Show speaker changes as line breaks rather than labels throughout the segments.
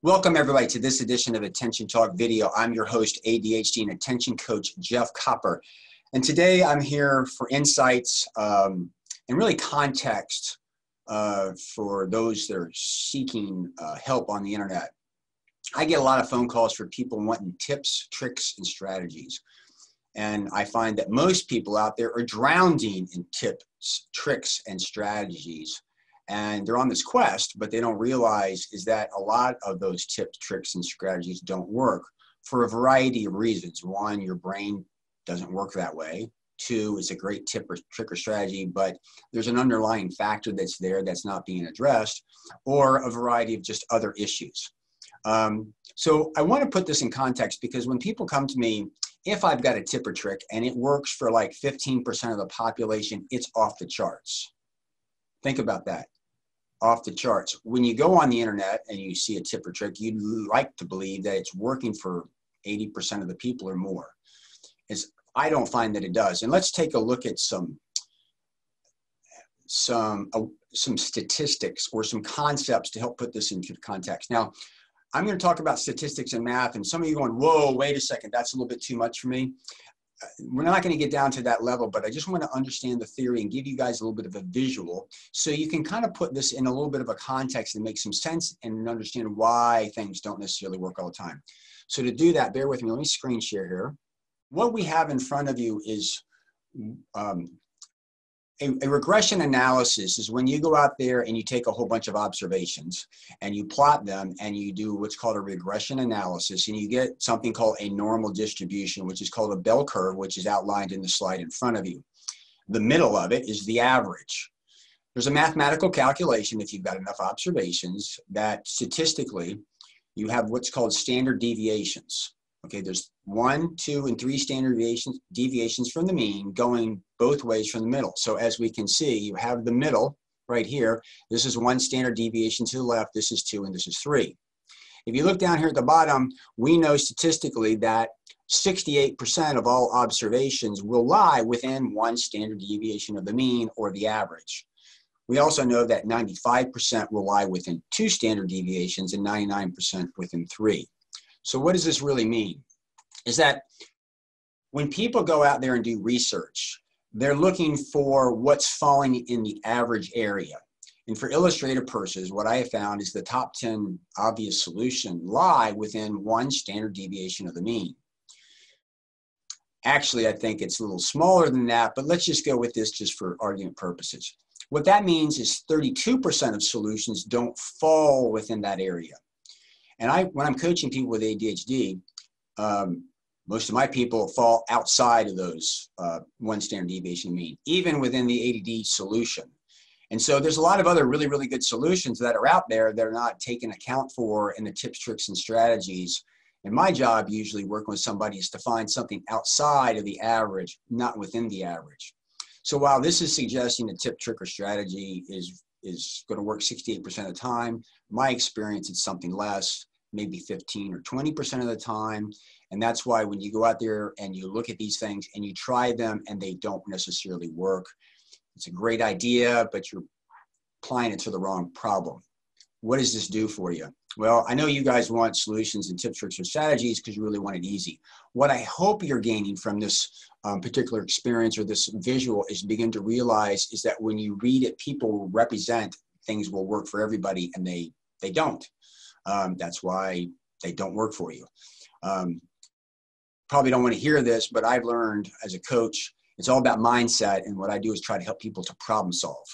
Welcome everybody to this edition of Attention Talk Video. I'm your host, ADHD and Attention Coach, Jeff Copper. And today I'm here for insights and really context for those that are seeking help on the internet. I get a lot of phone calls for people wanting tips, tricks, and strategies. And I find that most people out there are drowning in tips, tricks, and strategies. And they're on this quest, but they don't realize is that a lot of those tips, tricks, and strategies don't work for a variety of reasons. One, your brain doesn't work that way. Two, it's a great tip or trick or strategy, but there's an underlying factor that's there that's not being addressed, or a variety of just other issues. So I want to put this in context because when people come to me, if I've got a tip or trick and it works for like 15% of the population, it's off the charts. Think about that. Off the charts. When you go on the internet and you see a tip or trick, you'd like to believe that it's working for 80% of the people or more. I don't find that it does. And let's take a look at some statistics or some concepts to help put this into context. Now, I'm going to talk about statistics and math, and some of you are going, whoa, wait a second, that's a little bit too much for me. We're not going to get down to that level, but I just want to understand the theory and give you guys a little bit of a visual so you can kind of put this in a little bit of a context and make some sense and understand why things don't necessarily work all the time. So to do that, bear with me. Let me screen share here. What we have in front of you is a regression analysis is when you go out there and you take a whole bunch of observations and you plot them and you do what's called a regression analysis, and you get something called a normal distribution, which is called a bell curve, which is outlined in the slide in front of you. The middle of it is the average. There's a mathematical calculation, if you've got enough observations, that statistically you have what's called standard deviations. Okay, there's 1, 2, and 3 standard deviations from the mean going both ways from the middle. So as we can see, you have the middle right here. This is 1 standard deviation to the left, this is 2, and this is 3. If you look down here at the bottom, we know statistically that 68% of all observations will lie within 1 standard deviation of the mean or the average. We also know that 95% will lie within 2 standard deviations and 99% within 3. So what does this really mean? Is that when people go out there and do research, they're looking for what's falling in the average area. And for illustrative purposes, what I have found is the top 10 obvious solutions lie within 1 standard deviation of the mean. Actually, I think it's a little smaller than that, but let's just go with this just for argument purposes. What that means is 32% of solutions don't fall within that area. And when I'm coaching people with ADHD, most of my people fall outside of those 1 standard deviation mean, even within the ADD solution. And so there's a lot of other really, really good solutions that are out there that are not taken account for in the tips, tricks, and strategies. And my job usually working with somebody is to find something outside of the average, not within the average. So while this is suggesting a tip, trick, or strategy is going to work 68% of the time, my experience it's something less, maybe 15 or 20% of the time. And that's why when you go out there and you look at these things and you try them and they don't necessarily work, it's a great idea, but you're applying it to the wrong problem. What does this do for you? Well, I know you guys want solutions and tips, tricks, or strategies because you really want it easy. What I hope you're gaining from this particular experience or this visual is begin to realize is that when you read it, people represent things will work for everybody and they don't. That's why they don't work for you. Probably don't want to hear this, but I've learned as a coach, it's all about mindset. And what I do is try to help people to problem solve.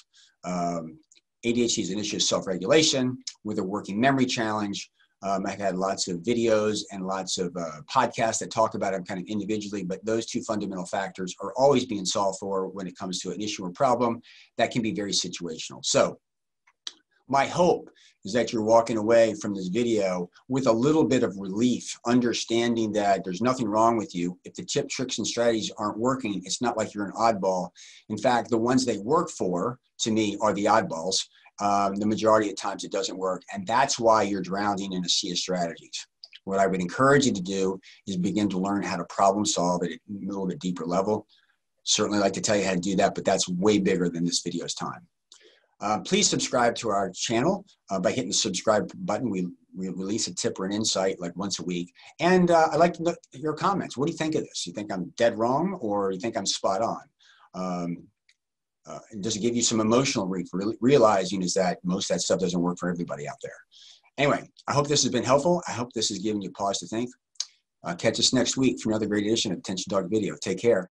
ADHD is an issue of self-regulation with a working memory challenge. I've had lots of videos and lots of podcasts that talk about it kind of individually, but those 2 fundamental factors are always being solved for when it comes to an issue or problem that can be very situational. So my hope is that you're walking away from this video with a little bit of relief, understanding that there's nothing wrong with you. If the tips, tricks, and strategies aren't working, it's not like you're an oddball. In fact, the ones they work for, to me, are the oddballs. The majority of times it doesn't work, and that's why you're drowning in a sea of strategies. What I would encourage you to do is begin to learn how to problem solve at a little bit deeper level. Certainly like to tell you how to do that, but that's way bigger than this video's time. Please subscribe to our channel by hitting the subscribe button. We we release a tip or an insight like once a week. And I'd like to know your comments. What do you think of this? You think I'm dead wrong, or you think I'm spot on? Does it give you some emotional relief, realizing is that most of that stuff doesn't work for everybody out there? Anyway, I hope this has been helpful. I hope this has given you pause to think. Catch us next week for another great edition of Attention Dog Video. Take care.